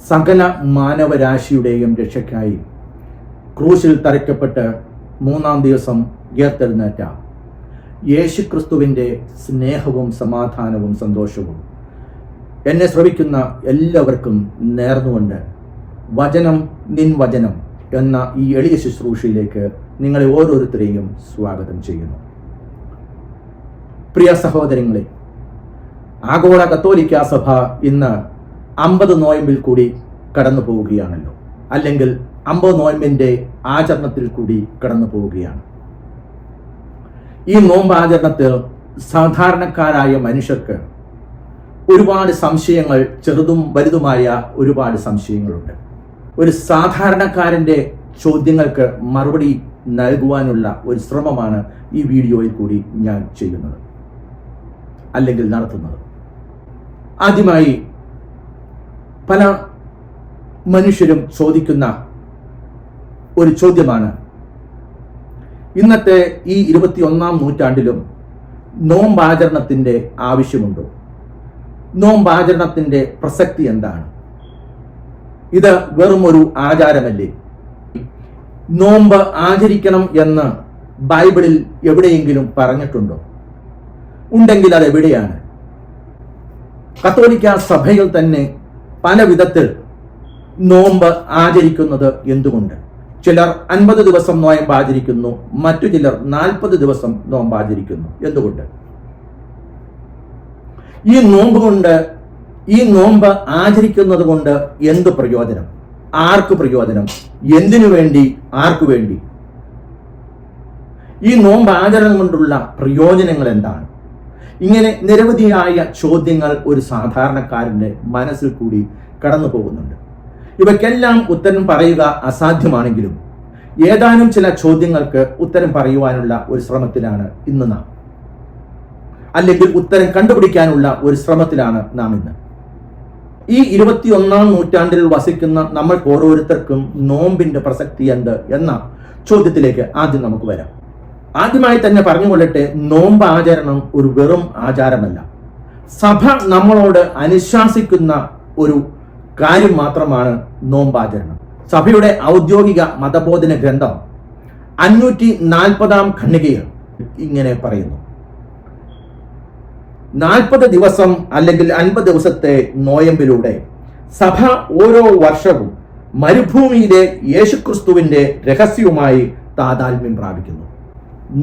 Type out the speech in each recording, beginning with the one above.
സകല മാനവരാശിയുടെയും രക്ഷയ്ക്കായി ക്രൂശിൽ തറയ്ക്കപ്പെട്ട് 3-ാം ദിവസം ഉയർത്തെഴുന്നേറ്റ യേശുക്രിസ്തുവിൻ്റെ സ്നേഹവും സമാധാനവും സന്തോഷവും എന്നെ ശ്രവിക്കുന്ന എല്ലാവർക്കും നേർന്നുകൊണ്ട് വചനം നിൻ വചനം എന്ന ഈ എളിയ ശുശ്രൂഷയിലേക്ക് നിങ്ങളെ ഓരോരുത്തരെയും സ്വാഗതം ചെയ്യുന്നു. പ്രിയ സഹോദരങ്ങളെ, ആഗോള കത്തോലിക്ക സഭ ഇന്ന് 50 നോയമ്പിൽ കൂടി കടന്നു പോവുകയാണല്ലോ, അല്ലെങ്കിൽ 50 നോയമ്പിൻ്റെ ആചരണത്തിൽ കൂടി കടന്നു പോവുകയാണ്. ഈ നോമ്പ് ആചരണത്തിൽ സാധാരണക്കാരായ മനുഷ്യർക്ക് ഒരുപാട് സംശയങ്ങൾ, ചെറുതും വലുതുമായ ഒരുപാട് സംശയങ്ങളുണ്ട്. ഒരു സാധാരണക്കാരൻ്റെ ചോദ്യങ്ങൾക്ക് മറുപടി നൽകുവാനുള്ള ഒരു ശ്രമമാണ് ഈ വീഡിയോയിൽ കൂടി ഞാൻ ചെയ്യുന്നത്, അല്ലെങ്കിൽ നടത്തുന്നത്. ആദ്യമായി പല മനുഷ്യരും ചോദിക്കുന്ന ഒരു ചോദ്യമാണ്, ഇന്നത്തെ ഈ 21-ാം നൂറ്റാണ്ടിലും നോമ്പാചരണത്തിൻ്റെ ആവശ്യമുണ്ടോ? നോമ്പാചരണത്തിൻ്റെ പ്രസക്തി എന്താണ്? ഇത് വെറും ഒരു ആചാരമല്ലേ? നോമ്പ് ആചരിക്കണം എന്ന് ബൈബിളിൽ എവിടെയെങ്കിലും പറഞ്ഞിട്ടുണ്ടോ? ഉണ്ടെങ്കിൽ അത് എവിടെയാണ്? കത്തോലിക്ക സഭയിൽ തന്നെ പല വിധത്തിൽ നോമ്പ് ആചരിക്കുന്നത് എന്തുകൊണ്ട്? ചിലർ 50 ദിവസം നോയമ്പ് ആചരിക്കുന്നു, മറ്റു ചിലർ 40 ദിവസം നോമ്പ് ആചരിക്കുന്നു. എന്തുകൊണ്ട്? ഈ നോമ്പ് ആചരിക്കുന്നത് കൊണ്ട് എന്ത് പ്രയോജനം? ആർക്ക് പ്രയോജനം? എന്തിനു വേണ്ടി? ആർക്കു വേണ്ടി? ഈ നോമ്പ് ആചരണം കൊണ്ടുള്ള പ്രയോജനങ്ങൾ എന്താണ്? ഇങ്ങനെ നിരവധിയായ ചോദ്യങ്ങൾ ഒരു സാധാരണക്കാരന്റെ മനസ്സിൽ കൂടി കടന്നു പോകുന്നുണ്ട്. ഇവയ്ക്കെല്ലാം ഉത്തരം പറയുക അസാധ്യമാണെങ്കിലും ഏതാനും ചില ചോദ്യങ്ങൾക്ക് ഉത്തരം പറയുവാനുള്ള ഒരു ശ്രമത്തിലാണ് ഇന്ന് നാം, അല്ലെങ്കിൽ ഉത്തരം കണ്ടുപിടിക്കാനുള്ള ഒരു ശ്രമത്തിലാണ് നാം ഇന്ന്. ഈ 21-ാം നൂറ്റാണ്ടിൽ വസിക്കുന്ന നമ്മൾ ഓരോരുത്തർക്കും നോമ്പിന്റെ പ്രസക്തി എന്ത് എന്ന ചോദ്യത്തിലേക്ക് ആദ്യം നമുക്ക് വരാം. ആദ്യമായി തന്നെ പറഞ്ഞുകൊള്ളട്ടെ, നോമ്പ് ആചരണം ഒരു വെറും ആചാരമല്ല. സഭ നമ്മളോട് അനുശാസിക്കുന്ന ഒരു കാര്യം മാത്രമാണ് നോമ്പാചരണം. സഭയുടെ ഔദ്യോഗിക മതബോധന ഗ്രന്ഥം 540-ാം ഖണ്ഡികയിൽ ഇങ്ങനെ പറയുന്നു: 40 ദിവസം അല്ലെങ്കിൽ 50 ദിവസത്തെ നോയമ്പിലൂടെ സഭ ഓരോ വർഷവും മരുഭൂമിയിലെ യേശുക്രിസ്തുവിന്റെ രഹസ്യവുമായി താതാത്മ്യം പ്രാപിക്കുന്നു.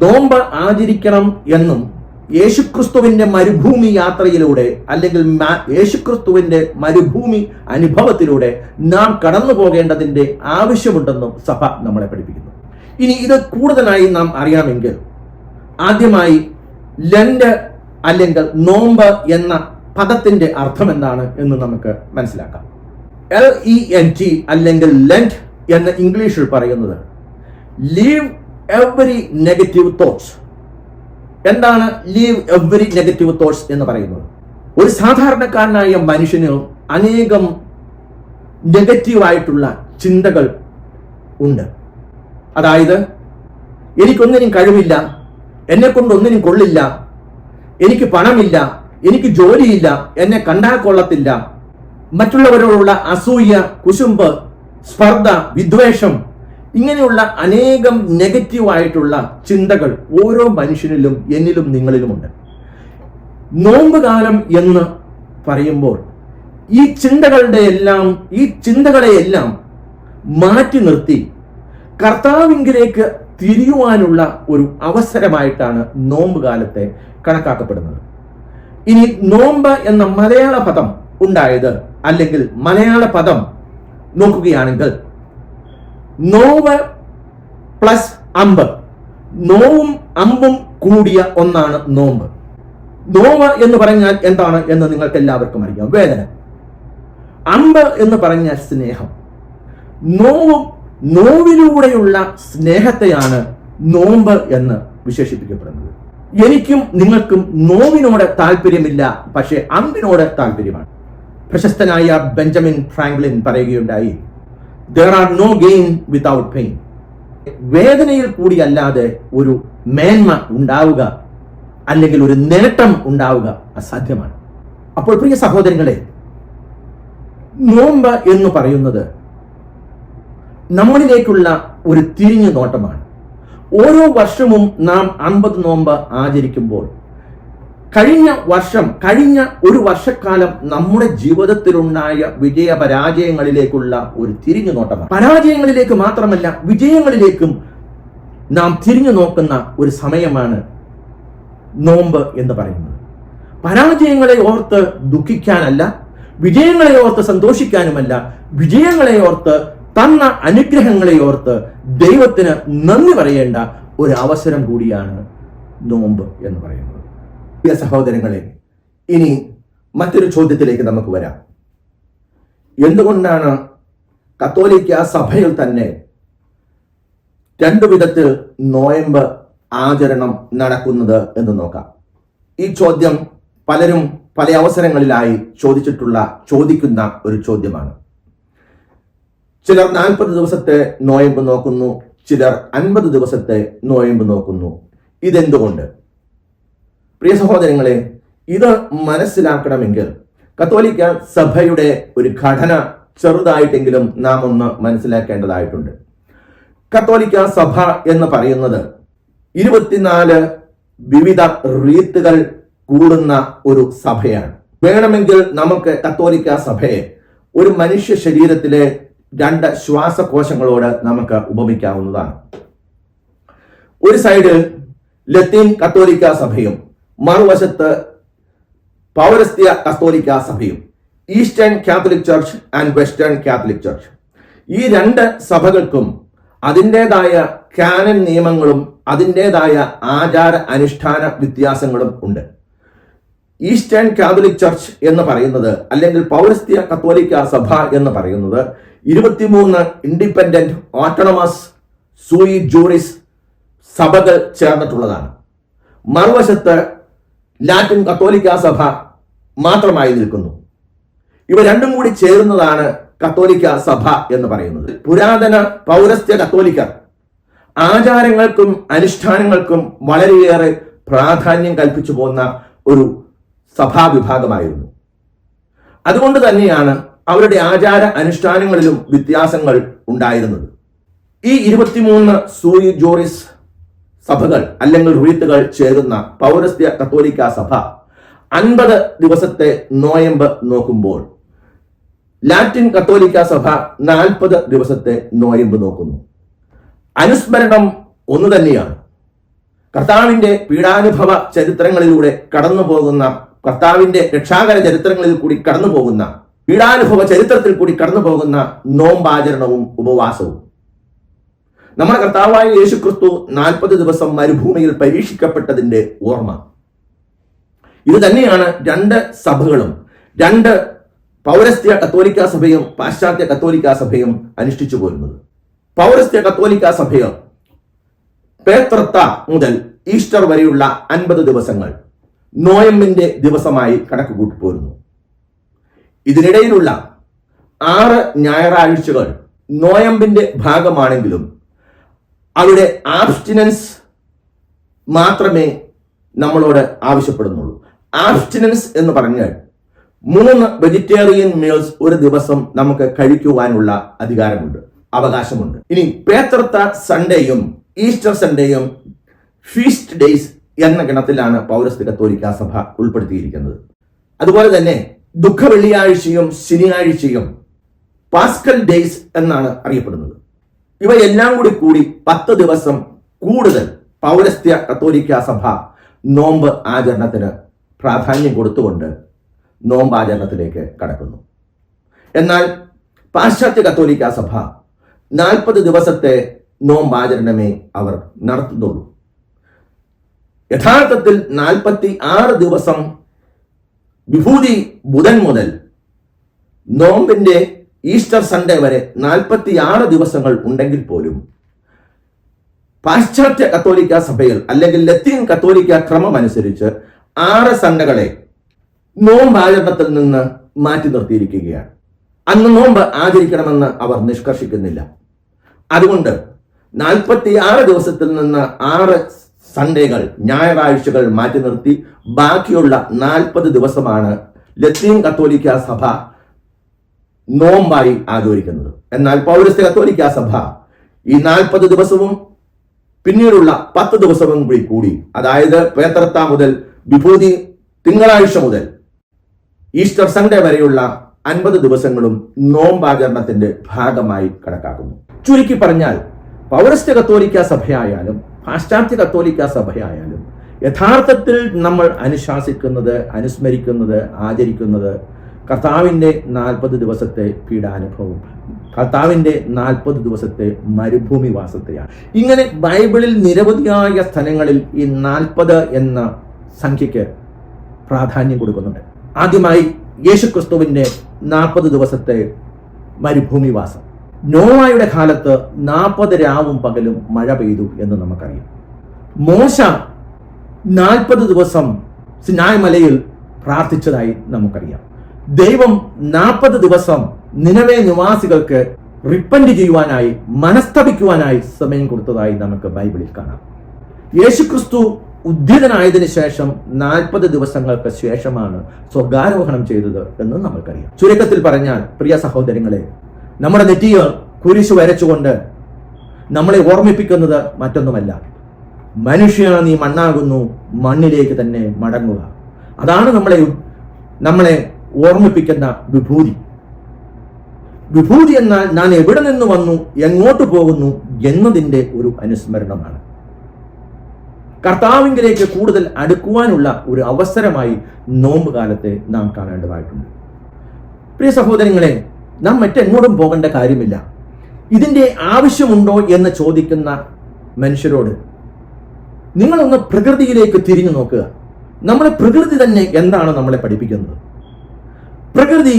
നോമ്പ് ആചരിക്കണം എന്നും യേശുക്രിസ്തുവിന്റെ മരുഭൂമി യാത്രയിലൂടെ അല്ലെങ്കിൽ യേശുക്രിസ്തുവിന്റെ മരുഭൂമി അനുഭവത്തിലൂടെ നാം കടന്നു പോകേണ്ടതിന്റെ ആവശ്യമുണ്ടെന്നും സഭ നമ്മളെ പഠിപ്പിക്കുന്നു. ഇനി ഇത് കൂടുതലായി നാം അറിയണമെങ്കിൽ ആദ്യമായി ലെന്റ് അല്ലെങ്കിൽ നോമ്പ് എന്ന പദത്തിന്റെ അർത്ഥം എന്താണ് എന്ന് നമുക്ക് മനസ്സിലാക്കാം. LENT അല്ലെങ്കിൽ ലെന്റ് എന്ന് ഇംഗ്ലീഷിൽ പറയുന്നത് ലീവ് എവറി നെഗറ്റീവ് തോട്ട്സ്. എന്താണ് ലീവ് എവറി നെഗറ്റീവ് തോട്ട്സ് എന്ന് പറയുന്നത്? ഒരു സാധാരണക്കാരനായ മനുഷ്യന് അനേകം നെഗറ്റീവായിട്ടുള്ള ചിന്തകൾ ഉണ്ട്. അതായത്, എനിക്കൊന്നിനും കഴിവില്ല, എന്നെ കൊണ്ടൊന്നിനും കൊള്ളില്ല, എനിക്ക് പണമില്ല, എനിക്ക് ജോലിയില്ല, എന്നെ കണ്ടാൽ കൊള്ളത്തില്ല, മറ്റുള്ളവരോടുള്ള അസൂയ, കുശുമ്പ്, സ്പർദ്ധ, വിദ്വേഷം, ഇങ്ങനെയുള്ള അനേകം നെഗറ്റീവായിട്ടുള്ള ചിന്തകൾ ഓരോ മനുഷ്യനിലും, എന്നിലും, നിങ്ങളിലുമുണ്ട്. നോമ്പ് കാലം എന്ന് പറയുമ്പോൾ ഈ ചിന്തകളെയെല്ലാം മാറ്റി നിർത്തി കർത്താവിങ്കിലേക്ക് തിരിയുവാനുള്ള ഒരു അവസരമായിട്ടാണ് നോമ്പ് കാലത്തെ കണക്കാക്കപ്പെടുന്നത്. ഇനി നോമ്പ് എന്ന മലയാള പദം ഉണ്ടായത്, അല്ലെങ്കിൽ മലയാള പദം നോക്കുകയാണെങ്കിൽ നോവ് പ്ലസ് അമ്പ്, നോവും അമ്പും കൂടിയ ഒന്നാണ് നോമ്പ്. നോവ് എന്ന് പറഞ്ഞാൽ എന്താണ് എന്ന് നിങ്ങൾക്ക് എല്ലാവർക്കും അറിയാം, വേദന. അമ്പ് എന്ന് പറഞ്ഞാൽ സ്നേഹം. നോവിലൂടെയുള്ള സ്നേഹത്തെയാണ് നോമ്പ് എന്ന് വിശേഷിപ്പിക്കപ്പെടുന്നത്. എനിക്കും നിങ്ങൾക്കും നോവിനോട് താല്പര്യമില്ല, പക്ഷേ അമ്പിനോട് താല്പര്യമാണ്. പ്രശസ്തനായ ബെഞ്ചമിൻ ഫ്രാങ്ക്ലിൻ പറയുകയുണ്ടായി, there are no gain without pain. വേദനയിൽ കൂടിയല്ലാതെ ഒരു മേന്മ ഉണ്ടാവുക അല്ലെങ്കിൽ ഒരു നേട്ടം ഉണ്ടാവുക അസാധ്യമാണ്. അപ്പോൾ പ്രിയ സഹോദരങ്ങളെ, നോമ്പ് എന്ന് പറയുന്നത് നമ്മളിലേക്കുള്ള ഒരു തിരിഞ്ഞു നോട്ടമാണ്. ഓരോ വർഷവും നാം 50 നോമ്പ് ആചരിക്കുമ്പോൾ കഴിഞ്ഞ ഒരു വർഷക്കാലം നമ്മുടെ ജീവിതത്തിലുണ്ടായ വിജയപരാജയങ്ങളിലേക്കുള്ള ഒരു തിരിഞ്ഞു നോട്ടമാണ്. പരാജയങ്ങളിലേക്ക് മാത്രമല്ല, വിജയങ്ങളിലേക്കും നാം തിരിഞ്ഞു നോക്കുന്ന ഒരു സമയമാണ് നോമ്പ് എന്ന് പറയുന്നത്. പരാജയങ്ങളെ ഓർത്ത് ദുഃഖിക്കാനല്ല, വിജയങ്ങളെ ഓർത്ത് സന്തോഷിക്കാനുമല്ല, വിജയങ്ങളെ ഓർത്ത് തന്ന അനുഗ്രഹങ്ങളെ ഓർത്ത് ദൈവത്തിന് നന്ദി പറയേണ്ട ഒരു അവസരം കൂടിയാണ് നോമ്പ് എന്ന് പറയുന്നത്. പ്രിയ സഹോദരങ്ങളെ, ഇനി മറ്റൊരു ചോദ്യത്തിലേക്ക് നമുക്ക് വരാം. എന്തുകൊണ്ടാണ് കത്തോലിക്ക സഭയിൽ തന്നെ രണ്ടു വിധത്തിൽ നോയമ്പ് ആചരണം നടക്കുന്നത് എന്ന് നോക്കാം. ഈ ചോദ്യം പലരും പല അവസരങ്ങളിലായി ചോദിക്കുന്ന ഒരു ചോദ്യമാണ്. ചിലർ 40 ദിവസത്തെ നോയമ്പ് നോക്കുന്നു, ചിലർ 50 ദിവസത്തെ നോയമ്പ് നോക്കുന്നു. ഇതെന്തുകൊണ്ട്? പ്രിയ സഹോദരങ്ങളെ, ഇത് മനസ്സിലാക്കണമെങ്കിൽ കത്തോലിക്ക സഭയുടെ ഒരു ഘടന ചെറുതായിട്ടെങ്കിലും നാം ഒന്ന് മനസ്സിലാക്കേണ്ടതായിട്ടുണ്ട്. കത്തോലിക്ക സഭ എന്ന് പറയുന്നത് 24 വിവിധ റീത്തുകൾ കൂടുന്ന ഒരു സഭയാണ്. വേണമെങ്കിൽ നമുക്ക് കത്തോലിക്ക സഭയെ ഒരു മനുഷ്യ ശരീരത്തിലെ 2 ശ്വാസകോശങ്ങളോട് നമുക്ക് ഉപമിക്കാവുന്നതാണ്. ഒരു സൈഡിൽ ലത്തീൻ കത്തോലിക്ക സഭയും മറുവശത്ത് പൗരസ്ത്യ കത്തോലിക്ക സഭയും, eastern Catholic church and western Catholic church. ഈ 2 സഭകൾക്കും അതിൻ്റെതായ കാനൻ നിയമങ്ങളും അതിൻ്റെതായ ആചാര അനുഷ്ഠാന വ്യത്യാസങ്ങളും ഉണ്ട്. ഈസ്റ്റേൺ കാത്തലിക് ചർച്ച് എന്ന് പറയുന്നത്, അല്ലെങ്കിൽ പൗരസ്ത്യ കത്തോലിക്ക സഭ എന്ന് പറയുന്നത് 23 ഇൻഡിപെൻഡന്റ് ഓട്ടോണമസ് സൂയി ജൂറിസ് സഭകൾ ചേർന്നിട്ടുള്ളതാണ്. മറുവശത്ത് ലാറ്റിൻ കത്തോലിക്ക സഭ മാത്രമായി നിൽക്കുന്നു. ഇവ രണ്ടും കൂടി ചേരുന്നതാണ് കത്തോലിക്ക സഭ എന്ന് പറയുന്നത്. പുരാതന പൗരസ്ത്യ കത്തോലിക്കർ ആചാരങ്ങൾക്കും അനുഷ്ഠാനങ്ങൾക്കും വളരെയേറെ പ്രാധാന്യം കൽപ്പിച്ചു പോന്ന ഒരു സഭാവിഭാഗമായിരുന്നു. അതുകൊണ്ട് തന്നെയാണ് അവരുടെ ആചാര അനുഷ്ഠാനങ്ങളിലും വ്യത്യാസങ്ങൾ ഉണ്ടായിരുന്നത്. ഈ 23 സൂയി ജോറിസ് സഭകൾ അല്ലെങ്കിൽ റീത്തുകൾ ചേരുന്ന പൗരസ്ത്യ കത്തോലിക്ക സഭ 50 ദിവസത്തെ നോയമ്പ് നോക്കുമ്പോൾ ലാറ്റിൻ കത്തോലിക്ക സഭ 40 ദിവസത്തെ നോയമ്പ് നോക്കുന്നു. അനുസ്മരണം ഒന്നു തന്നെയാണ്. കർത്താവിന്റെ പീഡാനുഭവ ചരിത്രങ്ങളിലൂടെ കടന്നു പോകുന്ന, കർത്താവിന്റെ രക്ഷാകര ചരിത്രങ്ങളിൽ കൂടി കടന്നു പോകുന്ന, പീഡാനുഭവ ചരിത്രത്തിൽ കൂടി കടന്നു പോകുന്ന നോമ്പാചരണവും ഉപവാസവും. നമ്മുടെ കർത്താവായ യേശുക്രിസ്തു 40 ദിവസം മരുഭൂമിയിൽ പരീക്ഷിക്കപ്പെട്ടതിന്റെ ഓർമ്മ. ഇത് തന്നെയാണ് 2 സഭകളും, 2 പൗരസ്ത്യ കത്തോലിക്ക സഭയും പാശ്ചാത്യ കത്തോലിക്ക സഭയും അനുഷ്ഠിച്ചു പോരുന്നത്. പൗരസ്ത്യ കത്തോലിക്ക സഭയോ പേത്രത്ത മുതൽ ഈസ്റ്റർ വരെയുള്ള 50 ദിവസങ്ങൾ നോയമ്പിന്റെ ദിവസമായി കണക്കുകൂട്ടി പോരുന്നു. ഇതിനിടയിലുള്ള 6 ഞായറാഴ്ചകൾ നോയമ്പിന്റെ ഭാഗമാണെങ്കിലും അവിടെ ആബ്സ്റ്റിനൻസ് മാത്രമേ നമ്മളോട് ആവശ്യപ്പെടുന്നുള്ളൂ. ആബ്സ്റ്റിനൻസ് എന്ന് പറഞ്ഞാൽ 3 വെജിറ്റേറിയൻ മീൽസ് ഒരു ദിവസം നമുക്ക് കഴിക്കുവാനുള്ള അധികാരമുണ്ട്, അവകാശമുണ്ട്. ഇനി പേത്രത്ത സൺഡേയും ഈസ്റ്റർ സൺഡേയും ഫീസ്റ്റ് ഡേയ്സ് എന്ന ഗണത്തിലാണ് പൗരസ്ത്യ കത്തോലിക്ക സഭ ഉൾപ്പെടുത്തിയിരിക്കുന്നത്. അതുപോലെ തന്നെ ദുഃഖ വെള്ളിയാഴ്ചയും ശനിയാഴ്ചയും പാസ്കൽ ഡേയ്സ് എന്നാണ് അറിയപ്പെടുന്നത്. ഇവയെല്ലാം കൂടി 10 ദിവസം കൂടുതൽ പൗരസ്ത്യ കത്തോലിക്ക സഭ നോമ്പ് ആചരണത്തിന് പ്രാധാന്യം കൊടുത്തുകൊണ്ട് നോമ്പാചരണത്തിലേക്ക് കടക്കുന്നു. എന്നാൽ പാശ്ചാത്യ കത്തോലിക്ക സഭ 40 ദിവസത്തെ നോമ്പാചരണമേ അവർ നടത്തുന്നുള്ളൂ. യഥാർത്ഥത്തിൽ 46 ദിവസം വിഭൂതി ബുധൻ മുതൽ നോമ്പിന്റെ ഈസ്റ്റർ സൺഡേ വരെ 46 ദിവസങ്ങൾ ഉണ്ടെങ്കിൽ പോലും പാശ്ചാത്യ കത്തോലിക്ക സഭയിൽ അല്ലെങ്കിൽ ലത്തീൻ കത്തോലിക്ക ക്രമം അനുസരിച്ച് 6 സൺഡകളെ നോമ്പാചരണത്തിൽ നിന്ന് മാറ്റി നിർത്തിയിരിക്കുകയാണ്. അന്ന് നോമ്പ് ആചരിക്കണമെന്ന് അവർ നിഷ്കർഷിക്കുന്നില്ല. അതുകൊണ്ട് 46 ദിവസത്തിൽ നിന്ന് 6 സൺഡേകൾ, ഞായറാഴ്ചകൾ മാറ്റി നിർത്തി ബാക്കിയുള്ള 40 ദിവസമാണ് ലത്തീൻ കത്തോലിക്ക സഭ നോമ്പായി ആചരിക്കുന്നത്. എന്നാൽ പൗരസ്ത്യ കത്തോലിക്ക സഭ ഈ 40 ദിവസവും പിന്നീടുള്ള 10 ദിവസവും കൂടി, അതായത് പേത്രത്ത മുതൽ വിഭൂതി തിങ്കളാഴ്ച മുതൽ ഈസ്റ്റർ സൺഡേ വരെയുള്ള 50 ദിവസങ്ങളും നോമ്പാചരണത്തിന്റെ ഭാഗമായി കണക്കാക്കുന്നു. ചുരുക്കി പറഞ്ഞാൽ പൗരസ്ത്യ കത്തോലിക്ക സഭയായാലും പാശ്ചാത്യ കത്തോലിക്ക സഭയായാലും യഥാർത്ഥത്തിൽ നമ്മൾ അനുശാസിക്കുന്നത്, അനുസ്മരിക്കുന്നത്, ആചരിക്കുന്നത് കർത്താവിൻ്റെ 40 ദിവസത്തെ പീഡാനുഭവം, കർത്താവിൻ്റെ 40 ദിവസത്തെ മരുഭൂമിവാസത്തെയാണ്. ഇങ്ങനെ ബൈബിളിൽ നിരവധിയായ സ്ഥലങ്ങളിൽ ഈ 40 എന്ന സംഖ്യയ്ക്ക് പ്രാധാന്യം കൊടുക്കുന്നുണ്ട്. ആദ്യമായി യേശുക്രിസ്തുവിൻ്റെ 40 ദിവസത്തെ മരുഭൂമിവാസം. നോവായുടെ കാലത്ത് 40 രാവും പകലും മഴ പെയ്തു എന്ന് നമുക്കറിയാം. മോശ 40 ദിവസം സിനായ് മലയിൽ പ്രാർത്ഥിച്ചതായി നമുക്കറിയാം. ദൈവം 40 ദിവസം നിനവേ നിവാസികൾക്ക് റിപ്പന്റ് ചെയ്യുവാനായി, മനസ്തപിക്കുവാനായി സമയം കൊടുത്തതായി നമുക്ക് ബൈബിളിൽ കാണാം. യേശുക്രിസ്തു ഉദ്ധിതനായതിനു ശേഷം 40 ദിവസങ്ങൾക്ക് ശേഷമാണ് സ്വർഗാരോഹണം ചെയ്തത് എന്ന് നമുക്കറിയാം. ചുരുക്കത്തിൽ പറഞ്ഞാൽ പ്രിയ സഹോദരങ്ങളെ, നമ്മുടെ നെറ്റിയിൽ കുരിശ് വരച്ചുകൊണ്ട് നമ്മളെ ഓർമ്മിപ്പിക്കുന്നത് മറ്റൊന്നുമല്ല, മനുഷ്യ നീ മണ്ണാകുന്നു, മണ്ണിലേക്ക് തന്നെ മടങ്ങുക. അതാണ് നമ്മളെ ഓർമ്മിപ്പിക്കുന്ന വിഭൂതി. വിഭൂതി എന്നാൽ ഞാൻ എവിടെ നിന്ന് വന്നു, എങ്ങോട്ട് പോകുന്നു എന്നതിൻ്റെ ഒരു അനുസ്മരണമാണ്. കർത്താവിലേക്ക് കൂടുതൽ അടുക്കുവാനുള്ള ഒരു അവസരമായി നോമ്പ് കാലത്തെ നാം കാണേണ്ടതായിട്ടുണ്ട്. പ്രിയ സഹോദരങ്ങളെ, നാം മറ്റെങ്ങോട്ടും പോകേണ്ട കാര്യമില്ല. ഇതിൻ്റെ ആവശ്യമുണ്ടോ എന്ന് ചോദിക്കുന്ന മനുഷ്യരോട് നിങ്ങളൊന്ന് പ്രകൃതിയിലേക്ക് തിരിഞ്ഞു നോക്കുക. നമ്മളെ പ്രകൃതി തന്നെ എന്താണ് നമ്മളെ പഠിപ്പിക്കുന്നത്? പ്രകൃതി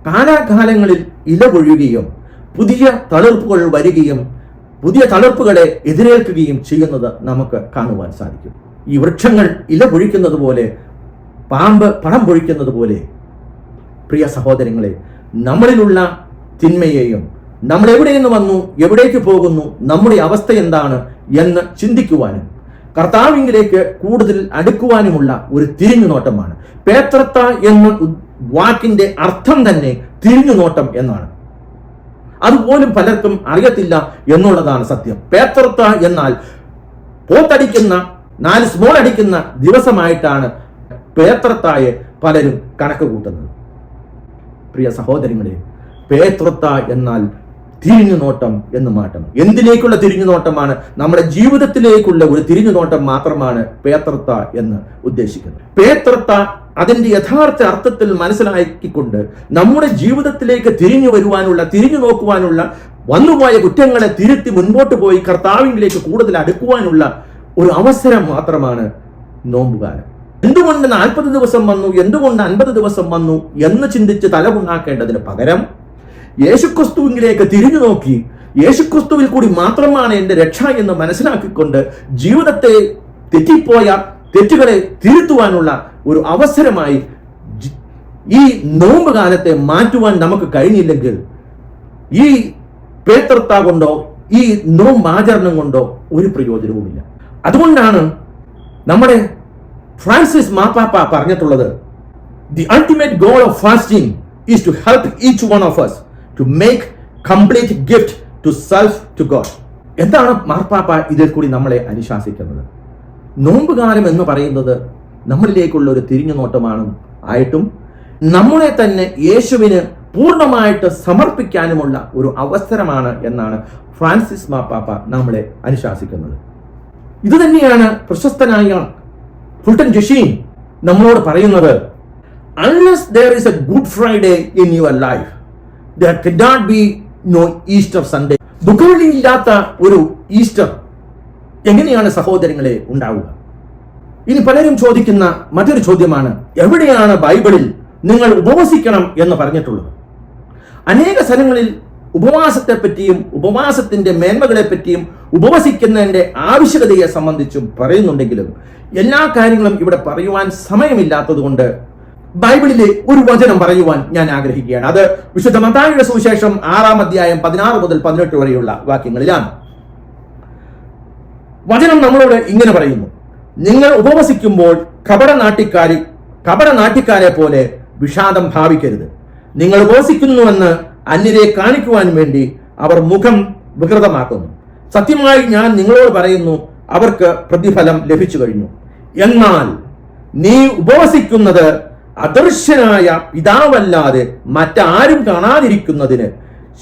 കാലാകാലങ്ങളിൽ ഇല പൊഴിയുകയും പുതിയ തളിർപ്പുകൾ വരികയും പുതിയ തളിർപ്പുകളെ എതിരേൽക്കുകയും ചെയ്യുന്നത് നമുക്ക് കാണുവാൻ സാധിക്കും. ഈ വൃക്ഷങ്ങൾ ഇല പൊഴിക്കുന്നത് പോലെ, പാമ്പ് പഴം പൊഴിക്കുന്നത് പോലെ, പ്രിയ സഹോദരങ്ങളെ, നമ്മളിലുള്ള തിന്മയെയും നമ്മൾ എവിടെ നിന്ന് വന്നു, എവിടേക്ക് പോകുന്നു, നമ്മുടെ അവസ്ഥ എന്താണ് എന്ന് ചിന്തിക്കുവാനും കർത്താവിലേക്ക് കൂടുതൽ അടുക്കുവാനുമുള്ള ഒരു തിരിഞ്ഞുനോട്ടമാണ്. പേത്രത്ത എന്ന വാക്കിന്റെ അർത്ഥം തന്നെ തിരിഞ്ഞുനോട്ടം എന്നാണ്. അതുപോലും പലർക്കും അറിയത്തില്ല എന്നുള്ളതാണ് സത്യം. പേത്രത്ത എന്നാൽ പോത്തടിക്കുന്ന 4 സ്മോൾ അടിക്കുന്ന ദിവസമായിട്ടാണ് പേത്രത്തായെ പലരും കണക്ക് കൂട്ടുന്നത്. പ്രിയ സഹോദരങ്ങളെ, പേത്രത്ത എന്നാൽ തിരിഞ്ഞുനോട്ടം എന്ന് മാറ്റം. എന്തിലേക്കുള്ള തിരിഞ്ഞുനോട്ടമാണ്? നമ്മുടെ ജീവിതത്തിലേക്കുള്ള ഒരു തിരിഞ്ഞുനോട്ടം മാത്രമാണ് പേത്രത്ത എന്ന് ഉദ്ദേശിക്കുന്നത്. പേത്രത്ത അതിന്റെ യഥാർത്ഥ അർത്ഥത്തിൽ മനസ്സിലാക്കിക്കൊണ്ട് നമ്മുടെ ജീവിതത്തിലേക്ക് തിരിഞ്ഞു വരുവാനുള്ള, തിരിഞ്ഞു നോക്കുവാനുള്ള, വന്നുപോയ കുറ്റങ്ങളെ തിരുത്തി മുൻപോട്ട് പോയി കർത്താവിലേക്ക് കൂടുതൽ അടുക്കുവാനുള്ള ഒരു അവസരം മാത്രമാണ് നോമ്പുകാലം. എന്തുകൊണ്ട് 40 ദിവസം വന്നു, എന്തുകൊണ്ട് 50 ദിവസം വന്നു എന്ന് ചിന്തിച്ച് തലമുണ്ടാക്കേണ്ടതിന് പകരം യേശുക്രിസ്തുവിലേക്ക് തിരിഞ്ഞു നോക്കി യേശുക്രിസ്തുവിൽ കൂടി മാത്രമാണ് എൻ്റെ രക്ഷ എന്ന് മനസ്സിലാക്കിക്കൊണ്ട് ജീവിതത്തെ തെറ്റിപ്പോയ തെറ്റുകളെ തിരുത്തുവാനുള്ള ഒരു അവസരമായി ഈ നോമ്പ് കാലത്തെ മാറ്റുവാൻ നമുക്ക് കഴിഞ്ഞില്ലെങ്കിൽ ഈ പേത്രത്ത കൊണ്ടോ ഈ നോമ്പാചരണം കൊണ്ടോ ഒരു പ്രയോജനവുമില്ല. അതുകൊണ്ടാണ് നമ്മുടെ ഫ്രാൻസിസ് മാർപ്പാപ്പ പറഞ്ഞിട്ടുള്ളത്, the ultimate goal of fasting is to help each one of us to make complete gift to self to God. എന്താണ് മാർപ്പാപ്പ ഇതിൽ കൂടി നമ്മളെ അനുശാസിക്കുന്നത്? നോമ്പുകാലം എന്ന് പറയുന്നത് നമ്മളിലേക്കുള്ള ഒരു തിരിഞ്ഞുനോട്ടമാണ് ആയിട്ടും നമ്മളെ തന്നെ യേശുവിന് പൂർണ്ണമായിട്ട് സമർപ്പിക്കാനുമുള്ള ഒരു അവസരമാണ് എന്നാണ് ഫ്രാൻസിസ് മാർപ്പാപ്പ നമ്മളെ അനുശാസിക്കുന്നത്. ഇത് തന്നെയാണ് പ്രശസ്തനായ ഫുൾട്ടൻ ജഷീൻ നമ്മളോട് പറയുന്നത്. Unless there is a Good Friday in your life, there cannot be no Easter Sunday. ദുഃഖമില്ലാത്ത ഒരു ഈസ്റ്റർ എങ്ങനെയാണ് സഹോദരങ്ങളെ ഉണ്ടാവുക? ഇനി പലരും ചോദിക്കുന്ന മറ്റൊരു ചോദ്യമാണ്, എവിടെയാണ് ബൈബിളിൽ നിങ്ങൾ ഉപവസിക്കണം എന്ന് പറഞ്ഞിട്ടുള്ളത്? അനേക സ്ഥലങ്ങളിൽ ഉപവാസത്തെ പറ്റിയും ഉപവാസത്തിന്റെ മേന്മകളെ പറ്റിയും ഉപവസിക്കുന്നതിന്റെ ആവശ്യകതയെ സംബന്ധിച്ചും പറയുന്നുണ്ടെങ്കിലും എല്ലാ കാര്യങ്ങളും ഇവിടെ പറയുവാൻ സമയമില്ലാത്തത് കൊണ്ട് ബൈബിളിലെ ഒരു വചനം പറയുവാൻ ഞാൻ ആഗ്രഹിക്കുകയാണ്. അത് വിശുദ്ധ മത്തായിയുടെ സുവിശേഷം 6-ാം അധ്യായം 16 മുതൽ 18 വരെയുള്ള വാക്യങ്ങളിലാണ്. വചനം നമ്മളോട് ഇങ്ങനെ പറയുന്നു, നിങ്ങൾ ഉപവസിക്കുമ്പോൾ കപടനാട്യക്കാരെ പോലെ വിഷാദം ഭാവിക്കരുത്. നിങ്ങൾ ഉപവസിക്കുന്നുവെന്ന് അന്യരെ കാണിക്കുവാൻ വേണ്ടി അവർ മുഖം വികൃതമാക്കുന്നു. സത്യമായി ഞാൻ നിങ്ങളോട് പറയുന്നു, അവർക്ക് പ്രതിഫലം ലഭിച്ചു കഴിഞ്ഞു. എന്നാൽ നീ ഉപവസിക്കുന്നത് അദൃശ്യനായ പിതാവല്ലാതെ മറ്റാരും കാണാതിരിക്കുന്നതിന്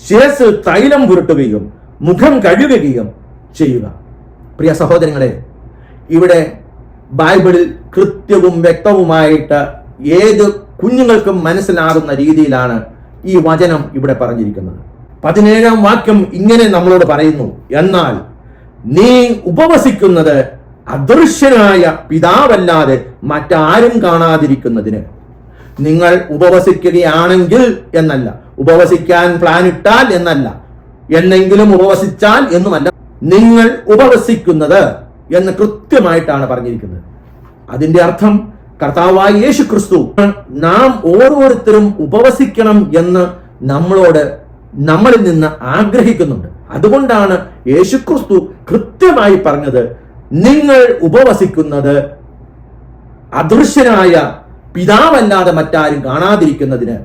ശിരസിൽ തൈലം പുരട്ടുകയും മുഖം കഴുകുകയും ചെയ്യുക. പ്രിയ സഹോദരങ്ങളെ, ഇവിടെ ബൈബിളിൽ കൃത്യവും വ്യക്തവുമായിട്ട് ഏത് കുഞ്ഞുങ്ങൾക്കും മനസ്സിലാകുന്ന രീതിയിലാണ് ഈ വചനം ഇവിടെ പറഞ്ഞിരിക്കുന്നത്. 17-ാം വാക്യം ഇങ്ങനെ നമ്മളോട് പറയുന്നു, എന്നാൽ നീ ഉപവസിക്കുന്നത് അദൃശ്യനായ പിതാവല്ലാതെ മറ്റാരും കാണാതിരിക്കുന്നതിന്. നിങ്ങൾ ഉപവസിക്കുകയാണെങ്കിൽ എന്നല്ല, ഉപവസിക്കാൻ പ്ലാൻ ഇട്ടാൽ എന്നല്ല, എന്നെങ്കിലും ഉപവസിച്ചാൽ എന്നുമല്ല, നിങ്ങൾ ഉപവസിക്കുന്നത് എന്ന് കൃത്യമായിട്ടാണ് പറഞ്ഞിരിക്കുന്നത്. അതിന്റെ അർത്ഥം കർത്താവായ യേശു ക്രിസ്തു നാം ഓരോരുത്തരും ഉപവസിക്കണം എന്ന് നമ്മളിൽ നിന്ന് ആഗ്രഹിക്കുന്നുണ്ട്. അതുകൊണ്ടാണ് യേശു ക്രിസ്തു കൃത്യമായി പറഞ്ഞത്, നിങ്ങൾ ഉപവസിക്കുന്നത് അദൃശ്യനായ പിതാവല്ലാതെ മറ്റാരും കാണാതിരിക്കുന്നതിന്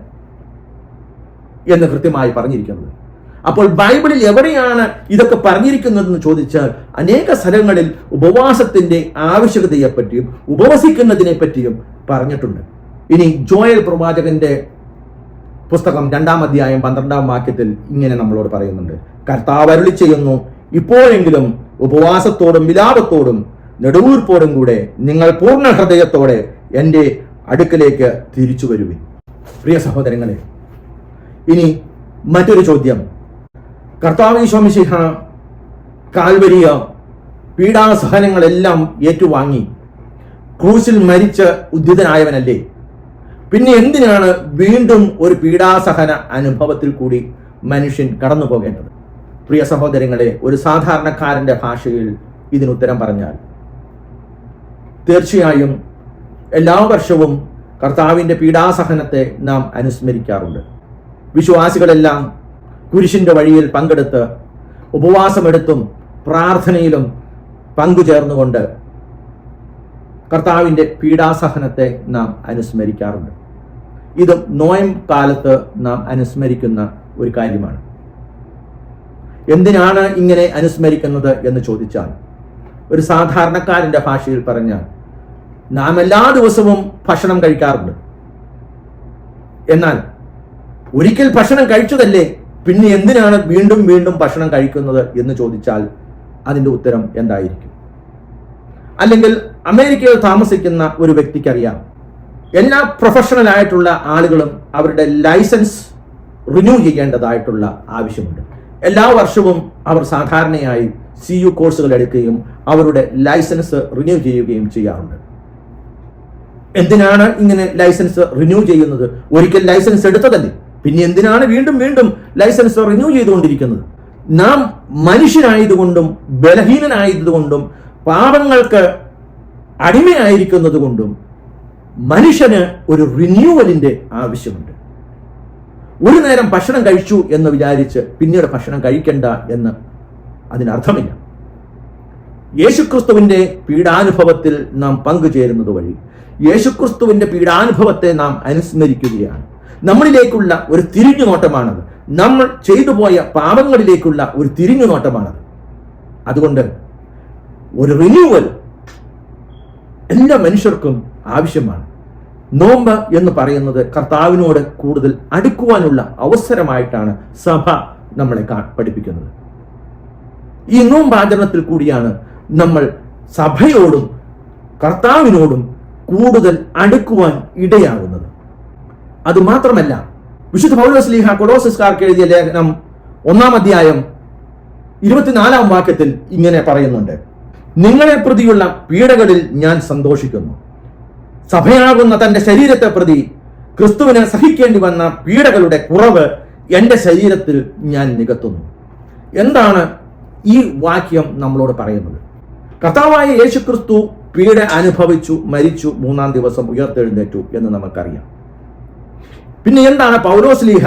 എന്ന് കൃത്യമായി പറഞ്ഞിരിക്കുന്നത്. അപ്പോൾ ബൈബിളിൽ എവിടെയാണ് ഇതൊക്കെ പറഞ്ഞിരിക്കുന്നതെന്ന് ചോദിച്ചാൽ അനേക സ്ഥലങ്ങളിൽ ഉപവാസത്തിന്റെ ആവശ്യകതയെപ്പറ്റിയും ഉപവസിക്കുന്നതിനെ പറ്റിയും പറഞ്ഞിട്ടുണ്ട്. ഇനി ജോയൽ പ്രവാചകന്റെ പുസ്തകം 2-ാം അധ്യായം 12-ാം വാക്യത്തിൽ ഇങ്ങനെ നമ്മളോട് പറയുന്നുണ്ട്, കർത്താവ് അരുളി ചെയ്യുന്നു, ഇപ്പോഴെങ്കിലും ഉപവാസത്തോടും വിലാപത്തോടും നെടുവീർപ്പോടും കൂടെ നിങ്ങൾ പൂർണ്ണ ഹൃദയത്തോടെ എൻ്റെ അടുക്കലേക്ക് തിരിച്ചു വരുവിൻ. പ്രിയ സഹോദരങ്ങളെ, ഇനി മറ്റൊരു ചോദ്യം. കർത്താവ് ഈശോ മിശിഹ കാൽവരിയ പീഡാസഹനങ്ങളെല്ലാം ഏറ്റുവാങ്ങി ക്രൂശിൽ മരിച്ച് ഉദ്ധിതനായവനല്ലേ? പിന്നെ എന്തിനാണ് വീണ്ടും ഒരു പീഡാസഹന അനുഭവത്തിൽ കൂടി മനുഷ്യൻ കടന്നു പോകേണ്ടത്? പ്രിയ സഹോദരങ്ങളെ, ഒരു സാധാരണക്കാരന്റെ ഭാഷയിൽ ഇതിനുത്തരം പറഞ്ഞാൽ തീർച്ചയായും എല്ലാ വർഷവും കർത്താവിൻ്റെ പീഡാസഹനത്തെ നാം അനുസ്മരിക്കാറുണ്ട്. വിശ്വാസികളെല്ലാം കുരിശിന്റെ വഴിയിൽ പങ്കെടുത്ത് ഉപവാസമെടുത്തും പ്രാർത്ഥനയിലും പങ്കുചേർന്നുകൊണ്ട് കർത്താവിൻ്റെ പീഡാസഹനത്തെ നാം അനുസ്മരിക്കാറുണ്ട്. ഇത് നോയമ്പ് കാലത്ത് നാം അനുസ്മരിക്കുന്ന ഒരു കാര്യമാണ്. എന്തിനാണ് ഇങ്ങനെ അനുസ്മരിക്കുന്നത് എന്ന് ചോദിച്ചാൽ, ഒരു സാധാരണക്കാരന്റെ ഭാഷയിൽ പറഞ്ഞാൽ, നാം എല്ലാ ദിവസവും ഭക്ഷണം കഴിക്കാറുണ്ട്. എന്നാൽ ഒരിക്കൽ ഭക്ഷണം കഴിച്ചതല്ലേ, പിന്നെ എന്തിനാണ് വീണ്ടും വീണ്ടും ഭക്ഷണം കഴിക്കുന്നത് എന്ന് ചോദിച്ചാൽ അതിൻ്റെ ഉത്തരം എന്തായിരിക്കും? അല്ലെങ്കിൽ അമേരിക്കയിൽ താമസിക്കുന്ന ഒരു വ്യക്തിക്കറിയാം, എല്ലാ പ്രൊഫഷണൽ ആയിട്ടുള്ള ആളുകളും അവരുടെ ലൈസൻസ് റിന്യൂ ചെയ്യേണ്ടതായിട്ടുള്ള ആവശ്യമുണ്ട്. എല്ലാ വർഷവും അവർ സാധാരണയായി CU കോഴ്സുകൾ എടുക്കുകയും അവരുടെ ലൈസൻസ് റിന്യൂ ചെയ്യുകയും ചെയ്യാറുണ്ട്. എന്തിനാണ് ഇങ്ങനെ ലൈസൻസ് റിന്യൂ ചെയ്യുന്നത്? ഒരിക്കൽ ലൈസൻസ് എടുത്തതല്ലേ, പിന്നെ എന്തിനാണ് വീണ്ടും വീണ്ടും ലൈസൻസ് റിന്യൂ ചെയ്തുകൊണ്ടിരിക്കുന്നത്? നാം മനുഷ്യനായതുകൊണ്ടും ബലഹീനനായതുകൊണ്ടും പാപങ്ങൾക്ക് അടിമയായിരിക്കുന്നത് കൊണ്ടും മനുഷ്യന് ഒരു റിന്യൂവലിന്റെ ആവശ്യമുണ്ട്. ഒരു നേരം ഭക്ഷണം കഴിച്ചു എന്ന് വിചാരിച്ച് പിന്നീട് ഭക്ഷണം കഴിക്കണ്ട എന്ന് അതിനർത്ഥമില്ല. യേശുക്രിസ്തുവിന്റെ പീഡാനുഭവത്തിൽ നാം പങ്കുചേരുന്നത് വഴി യേശുക്രിസ്തുവിന്റെ പീഡാനുഭവത്തെ നാം അനുസ്മരിക്കുകയാണ്. നമ്മളിലേക്കുള്ള ഒരു തിരിഞ്ഞുനോട്ടമാണത്. നമ്മൾ ചെയ്തു പോയ പാപങ്ങളിലേക്കുള്ള ഒരു തിരിഞ്ഞുനോട്ടമാണത്. അതുകൊണ്ട് ഒരു റിന്യൂവൽ എല്ലാ മനുഷ്യർക്കും ആവശ്യമാണ്. നോമ്പ് എന്ന് പറയുന്നത് കർത്താവിനോട് കൂടുതൽ അടുക്കുവാനുള്ള അവസരമായിട്ടാണ് സഭ നമ്മളെ പഠിപ്പിക്കുന്നത്. ഈ നോമ്പാചരണത്തിൽ കൂടിയാണ് നമ്മൾ സഭയോടും കർത്താവിനോടും കൂടുതൽ അടുക്കുവാൻ ഇടയാകുന്നത്. അതുമാത്രമല്ല, വിശുദ്ധ പൗലോസ് ശ്ലീഹ കൊലോസ്യർക്കാർക്ക് എഴുതിയ ലേഖനം 1-ാം അധ്യായം 24-ാം വാക്യത്തിൽ ഇങ്ങനെ പറയുന്നുണ്ട്, നിങ്ങളെ പ്രതിയുള്ള പീഡകളിൽ ഞാൻ സന്തോഷിക്കുന്നു. സഭയാകുന്ന തന്റെ ശരീരത്തെ പ്രതി ക്രിസ്തുവിനെ സഹിക്കേണ്ടി വന്ന പീഡകളുടെ കുറവ് എൻ്റെ ശരീരത്തിൽ ഞാൻ നികത്തുന്നു. എന്താണ് ഈ വാക്യം നമ്മളോട് പറയുന്നത്? കർത്താവായ യേശുക്രിസ്തു പീഡ അനുഭവിച്ചു, മരിച്ചു, 3-ാം ദിവസം ഉയർത്തെഴുന്നേറ്റു എന്ന് നമുക്കറിയാം. പിന്നെ എന്താണ് പൗലോസ് ശ്ലീഹ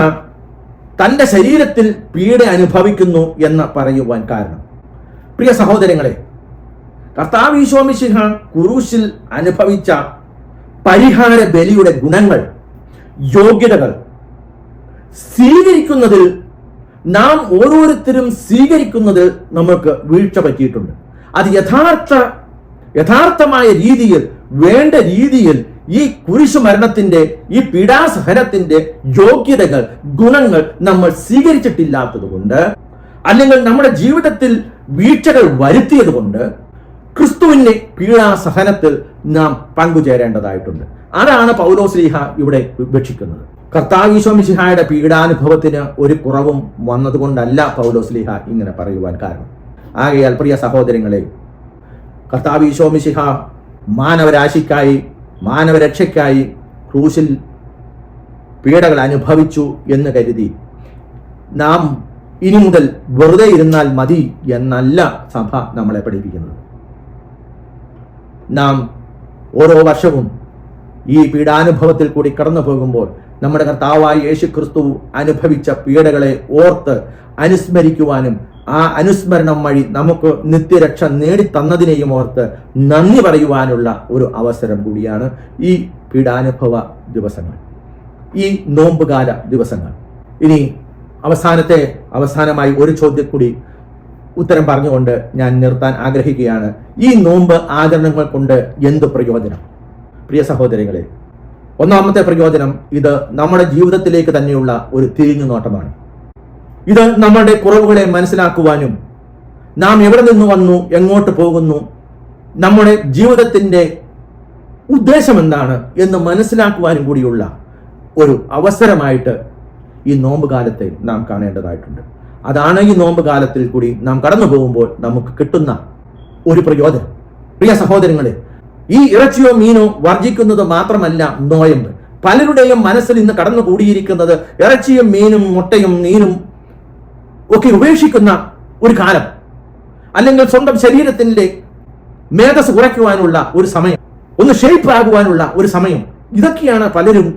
തന്റെ ശരീരത്തിൽ പീഡ അനുഭവിക്കുന്നു എന്ന് പറയുവാൻ കാരണം? പ്രിയ സഹോദരങ്ങളെ, കർത്താവ് ഈശോ മിശിഹ ക്രൂശിൽ അനുഭവിച്ച പരിഹാര ബലിയുടെ ഗുണങ്ങൾ, യോഗ്യതകൾ സ്വീകരിക്കുന്നതിൽ, നാം ഓരോരുത്തരും സ്വീകരിക്കുന്നതിൽ നമുക്ക് വീഴ്ച പറ്റിയിട്ടുണ്ട്. അത് യഥാർത്ഥമായ രീതിയിൽ, വേണ്ട രീതിയിൽ ഈ കുരിശുമരണത്തിന്റെ, ഈ പീഡാസഹനത്തിന്റെ യോഗ്യതകൾ, ഗുണങ്ങൾ നമ്മൾ സ്വീകരിച്ചിട്ടില്ലാത്തത് കൊണ്ട്, അല്ലെങ്കിൽ നമ്മുടെ ജീവിതത്തിൽ വീഴ്ചകൾ വരുത്തിയത് കൊണ്ട് ക്രിസ്തുവിന്റെ പീഡാസഹനത്തിൽ നാം പങ്കുചേരേണ്ടതായിട്ടുണ്ട്. അതാണ് പൗലോസ്ലീഹ ഇവിടെ വിവക്ഷിക്കുന്നത്. കർത്താവ് ഈശോ മിശിഹായുടെ പീഡാനുഭവത്തിന് ഒരു കുറവും വന്നതുകൊണ്ടല്ല പൗലോസ്ലീഹ ഇങ്ങനെ പറയുവാൻ കാരണം. ആകയാൽ പ്രിയ സഹോദരങ്ങളെ, കർത്താവ് ഈശോ മിശിഹ മാനവരാശിക്കായി, മാനവരക്ഷയ്ക്കായി ക്രൂശിൽ പീഡകൾ അനുഭവിച്ചു എന്ന് കരുതി നാം ഇനി മുതൽ വെറുതെ ഇരുന്നാൽ മതി എന്നല്ല സഭ നമ്മളെ പഠിപ്പിക്കുന്നത്. നാം ഓരോ വർഷവും ഈ പീഡാനുഭവത്തിൽ കൂടി കടന്നു പോകുമ്പോൾ നമ്മുടെ കർത്താവായ യേശു ക്രിസ്തു അനുഭവിച്ച പീഡകളെ ഓർത്ത് അനുസ്മരിക്കുവാനും ആ അനുസ്മരണം വഴി നമുക്ക് നിത്യരക്ഷ നേടിത്തന്നതിനെയും ഓർത്ത് നന്ദി പറയുവാനുള്ള ഒരു അവസരം കൂടിയാണ് ഈ പീഡാനുഭവ ദിവസങ്ങൾ, ഈ നോമ്പുകാല ദിവസങ്ങൾ. ഇനി അവസാനമായി ഒരു ചോദ്യം കൂടി ഉത്തരം പറഞ്ഞുകൊണ്ട് ഞാൻ നിർത്താൻ ആഗ്രഹിക്കുകയാണ്. ഈ നോമ്പ് ആചരണങ്ങൾ കൊണ്ട് എന്ത് പ്രയോജനം? പ്രിയ സഹോദരങ്ങളെ, ഒന്നാമത്തെ പ്രയോജനം ഇത് നമ്മുടെ ജീവിതത്തിലേക്ക് തന്നെയുള്ള ഒരു തിരിഞ്ഞുനോട്ടമാണ്. ഇത് നമ്മുടെ കുറവുകളെ മനസ്സിലാക്കുവാനും, നാം എവിടെ നിന്ന് വന്നു, എങ്ങോട്ട് പോകുന്നു, നമ്മുടെ ജീവിതത്തിന്റെ ഉദ്ദേശം എന്താണ് എന്ന് മനസ്സിലാക്കുവാനും കൂടിയുള്ള ഒരു അവസരമായിട്ട് ഈ നോമ്പ് കാലത്തെ നാം കാണേണ്ടതായിട്ടുണ്ട്. അതാണ് ഈ നോമ്പ് കാലത്തിൽ കൂടി നാം കടന്നു പോകുമ്പോൾ നമുക്ക് കിട്ടുന്ന ഒരു പ്രയോജനം. പ്രിയ സഹോദരങ്ങളെ, ഈ ഇറച്ചിയോ മീനോ വർജിക്കുന്നത് മാത്രമല്ല നോയമ്പ്. പലരുടെയും മനസ്സിൽ ഇന്ന് കടന്നു കൂടിയിരിക്കുന്നത് ഇറച്ചിയും മീനും മുട്ടയും മീനും ഒക്കെ ഉപേക്ഷിക്കുന്ന ഒരു കാലം, അല്ലെങ്കിൽ സ്വന്തം ശരീരത്തിന്റെ മേധസ് കുറയ്ക്കുവാനുള്ള ഒരു സമയം, ഒന്ന് ഷേപ്പ് ആകുവാനുള്ള ഒരു സമയം. ഇതൊക്കെയാണ് പലരും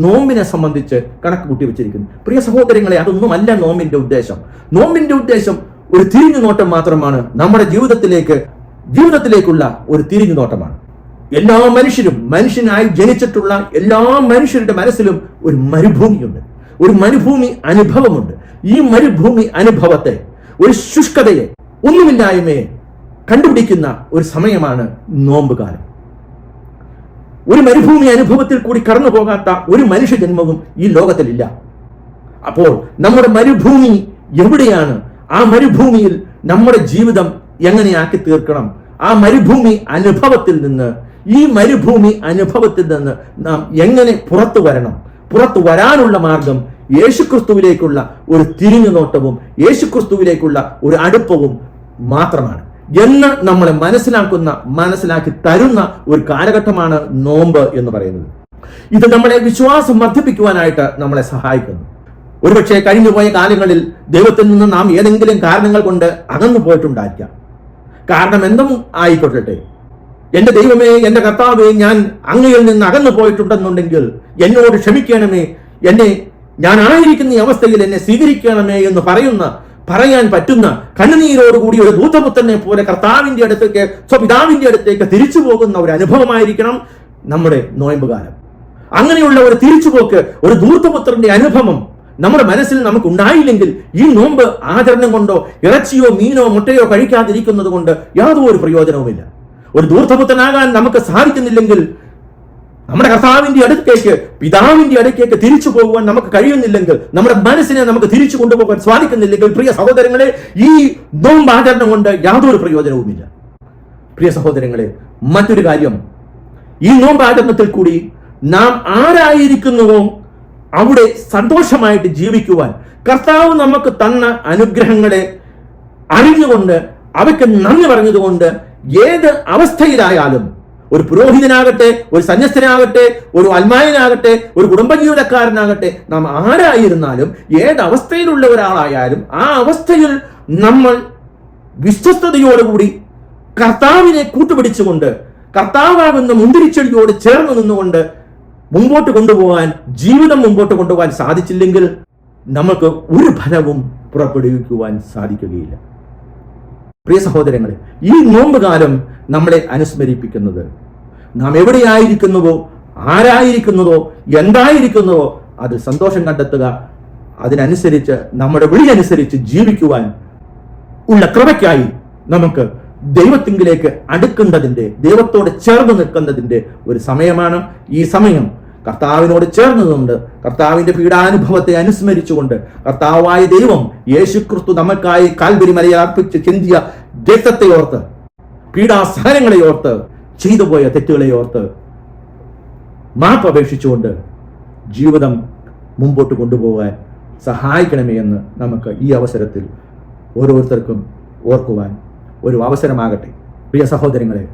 നോമ്പിനെ സംബന്ധിച്ച് കണക്ക് കൂട്ടി വെച്ചിരിക്കുന്നത്. പ്രിയ സഹോദരങ്ങളെ, അതൊന്നുമല്ല നോമ്പിന്റെ ഉദ്ദേശം. നോമ്പിന്റെ ഉദ്ദേശം ഒരു തിരിഞ്ഞുനോട്ടം മാത്രമാണ്. നമ്മുടെ ജീവിതത്തിലേക്കുള്ള ഒരു തിരിഞ്ഞുനോട്ടമാണ്. എല്ലാ മനുഷ്യനായി ജനിച്ചിട്ടുള്ള എല്ലാ മനുഷ്യരുടെ മനസ്സിലും ഒരു മരുഭൂമിയുണ്ട്, ഒരു മരുഭൂമി അനുഭവമുണ്ട്. ഈ മരുഭൂമി അനുഭവത്തെ, ഒരു ശുഷ്കതയെ, ഒന്നുമില്ലായ്മയെ കണ്ടുപിടിക്കുന്ന ഒരു സമയമാണ് നോമ്പ് കാലം. ഒരു മരുഭൂമി അനുഭവത്തിൽ കൂടി കടന്നു പോകാത്ത ഒരു മനുഷ്യജന്മവും ഈ ലോകത്തിലില്ല. അപ്പോൾ നമ്മുടെ മരുഭൂമി എവിടെയാണ്? ആ മരുഭൂമിയിൽ നമ്മുടെ ജീവിതം എങ്ങനെയാക്കി തീർക്കണം? ആ മരുഭൂമി അനുഭവത്തിൽ നിന്ന്, ഈ മരുഭൂമി അനുഭവത്തിൽ നിന്ന് നാം എങ്ങനെ പുറത്തു വരണം? പുറത്തു വരാനുള്ള മാർഗം യേശുക്രിസ്തുവിലേക്കുള്ള ഒരു തിരിഞ്ഞുനോട്ടവും യേശുക്രിസ്തുവിലേക്കുള്ള ഒരു അടുപ്പവും മാത്രമാണ് എന്ന് നമ്മളെ മനസ്സിലാക്കി തരുന്ന ഒരു കാലഘട്ടമാണ് നോമ്പ് എന്ന് പറയുന്നത്. ഇത് നമ്മളെ വിശ്വാസം വർദ്ധിപ്പിക്കുവാനായിട്ട് നമ്മളെ സഹായിക്കുന്നു. ഒരുപക്ഷെ കഴിഞ്ഞുപോയ കാലങ്ങളിൽ ദൈവത്തിൽ നിന്ന് നാം ഏതെങ്കിലും കാരണങ്ങൾ കൊണ്ട് അകന്നു പോയിട്ടുണ്ടായിരിക്കാം. കാരണം എന്തും ആയിക്കൊള്ളട്ടെ, എന്റെ ദൈവമേ, എന്റെ കർത്താവേ, ഞാൻ അങ്ങയിൽ നിന്ന് അകന്നു പോയിട്ടുണ്ടെന്നുണ്ടെങ്കിൽ എന്നോട് ക്ഷമിക്കണമേ, ഞാൻ ആയിരിക്കുന്ന ഈ അവസ്ഥയിൽ എന്നെ സ്വീകരിക്കണമേ എന്ന് പറയാൻ പറ്റുന്ന കണ്ണുനീരോടുകൂടി ഒരു ദൂതപുത്രനെ പോലെ കർത്താവിന്റെ അടുത്തേക്ക്, സ്വപിതാവിന്റെ അടുത്തേക്ക് തിരിച്ചു പോകുന്ന ഒരു അനുഭവമായിരിക്കണം നമ്മുടെ നോയമ്പുകാലം. അങ്ങനെയുള്ള ഒരു തിരിച്ചുപോക്ക്, ഒരു ദൂതപുത്രന്റെ അനുഭവം നമ്മുടെ മനസ്സിൽ നമുക്ക് ഉണ്ടായില്ലെങ്കിൽ ഈ നോമ്പ് ആചരണം കൊണ്ടോ ഇറച്ചിയോ മീനോ മുട്ടയോ കഴിക്കാതിരിക്കുന്നത് കൊണ്ട് യാതൊരു പ്രയോജനവുമില്ല. ഒരു ദൂതപുത്രനാകാൻ നമുക്ക് സാധിക്കുന്നില്ലെങ്കിൽ, നമ്മുടെ കർത്താവിന്റെ അടുത്തേക്ക്, പിതാവിന്റെ അടുത്തേക്ക് തിരിച്ചു പോകുവാൻ നമുക്ക് കഴിയുന്നില്ലെങ്കിൽ, നമ്മുടെ മനസ്സിനെ നമുക്ക് തിരിച്ചു കൊണ്ടുപോകാൻ സാധിക്കുന്നില്ലെങ്കിൽ, പ്രിയ സഹോദരങ്ങളെ, ഈ നോമ്പാചരണം കൊണ്ട് യാതൊരു പ്രയോജനവുമില്ല. പ്രിയ സഹോദരങ്ങളെ, മറ്റൊരു കാര്യം, ഈ നോമ്പാചരണത്തിൽ കൂടി നാം ആരായിരിക്കുന്നുവോ അവിടെ സന്തോഷമായിട്ട് ജീവിക്കുവാൻ, കർത്താവ് നമുക്ക് തന്ന അനുഗ്രഹങ്ങളെ അറിഞ്ഞുകൊണ്ട് അവയ്ക്ക് നന്ദി പറഞ്ഞതുകൊണ്ട് ഏത് അവസ്ഥയിലായാലും, ഒരു പുരോഹിതനാകട്ടെ, ഒരു സന്യസ്തനാകട്ടെ, ഒരു അൽമായനാകട്ടെ, ഒരു കുടുംബജീവിതക്കാരനാകട്ടെ, നാം ആരായിരുന്നാലും, ഏത് അവസ്ഥയിലുള്ള ഒരാളായാലും, ആ അവസ്ഥയിൽ നമ്മൾ വിശ്വസ്തയോടുകൂടി കർത്താവിനെ കൂട്ടുപിടിച്ചുകൊണ്ട്, കർത്താവാകുന്ന മുന്തിരിച്ചെടിയോട് ചേർന്ന് നിന്നുകൊണ്ട് ജീവിതം മുമ്പോട്ട് കൊണ്ടുപോകാൻ സാധിച്ചില്ലെങ്കിൽ നമുക്ക് ഒരു ഫലവും പുറപ്പെടുവിക്കുവാൻ സാധിക്കുകയില്ല. പ്രിയ സഹോദരങ്ങളെ, ഈ നോമ്പ് കാലം നമ്മളെ അനുസ്മരിപ്പിക്കുന്നത്, നാം എവിടെയായിരിക്കുന്നുവോ, ആരായിരിക്കുന്നതോ, എന്തായിരിക്കുന്നതോ അതിൽ സന്തോഷം കണ്ടെത്തുക, അതിനനുസരിച്ച് നമ്മുടെ വിളി അനുസരിച്ച് ജീവിക്കുവാൻ ഉള്ള കൃപയ്ക്കായി നമുക്ക് ദൈവത്തിങ്കിലേക്ക് അടുക്കുന്നതിന്റെ, ദൈവത്തോട് ചേർന്ന് നിൽക്കുന്നതിന്റെ ഒരു സമയമാണ്. ഈ സമയം കർത്താവിനോട് ചേർന്നതുകൊണ്ട്, കർത്താവിന്റെ പീഡാനുഭവത്തെ അനുസ്മരിച്ചുകൊണ്ട്, കർത്താവായ ദൈവം യേശുക്രിസ്തു നമുക്കായി കാൽവരി മലയിൽ അർപ്പിച്ച് ചിന്തിയ രക്തത്തെ ഓർത്ത്, പീഡാസഹനങ്ങളെ ഓർത്ത്, ചെയ്തുപോയ തെറ്റുകളെ ഓർത്ത് മാപ്പ് അപേക്ഷിച്ചുകൊണ്ട് ജീവിതം മുമ്പോട്ട് കൊണ്ടുപോകാൻ സഹായിക്കണമേ എന്ന് നമുക്ക് ഈ അവസരത്തിൽ ഓരോരുത്തർക്കും ഓർക്കുവാൻ ഒരു അവസരമാകട്ടെ. പ്രിയ സഹോദരങ്ങളെ,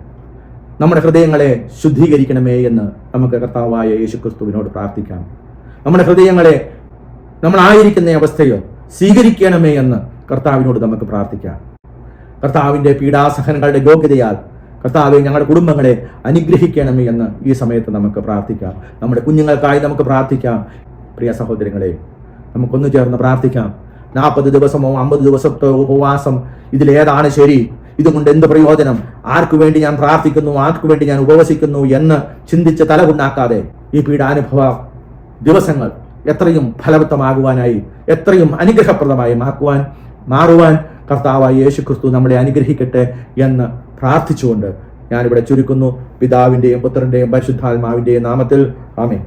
നമ്മുടെ ഹൃദയങ്ങളെ ശുദ്ധീകരിക്കണമേ എന്ന് നമുക്ക് കർത്താവായ യേശുക്രിസ്തുവിനോട് പ്രാർത്ഥിക്കാം. നമ്മുടെ ഹൃദയങ്ങളെ നമ്മളായിരിക്കുന്ന അവസ്ഥയോ സ്വീകരിക്കണമേ എന്ന് കർത്താവിനോട് നമുക്ക് പ്രാർത്ഥിക്കാം. കർത്താവിൻ്റെ പീഡാസഹനങ്ങളുടെ യോഗ്യതയാൽ കർത്താവെ ഞങ്ങളുടെ കുടുംബങ്ങളെ അനുഗ്രഹിക്കണമേ എന്ന് ഈ സമയത്ത് നമുക്ക് പ്രാർത്ഥിക്കാം. നമ്മുടെ കുഞ്ഞുങ്ങൾക്കായി നമുക്ക് പ്രാർത്ഥിക്കാം. പ്രിയ സഹോദരങ്ങളെ, നമുക്കൊന്നു ചേർന്ന് പ്രാർത്ഥിക്കാം. 40 ദിവസമോ 50 ദിവസത്തോ ഉപവാസം, ഇതിലേതാണ് ശരി? ഇതുകൊണ്ട് എന്ത് പ്രയോജനം? ആർക്കു വേണ്ടി ഞാൻ പ്രാർത്ഥിക്കുന്നു, ആർക്കു വേണ്ടി ഞാൻ ഉപവസിക്കുന്നു എന്ന് ചിന്തിച്ച് തലകുണ്ടാക്കാതെ ഈ പീഡാനുഭവ ദിവസങ്ങൾ എത്രയും ഫലവത്തമാകുവാനായി, എത്രയും അനുഗ്രഹപ്രദമായി മാറുവാൻ കർത്താവായ യേശുക്രിസ്തു നമ്മളെ അനുഗ്രഹിക്കട്ടെ എന്ന് പ്രാർത്ഥിച്ചുകൊണ്ട് ഞാനിവിടെ ചുരുക്കുന്നു. പിതാവിൻ്റെയും പുത്രൻ്റെയും പരിശുദ്ധാത്മാവിൻ്റെയും നാമത്തിൽ ആമേൻ.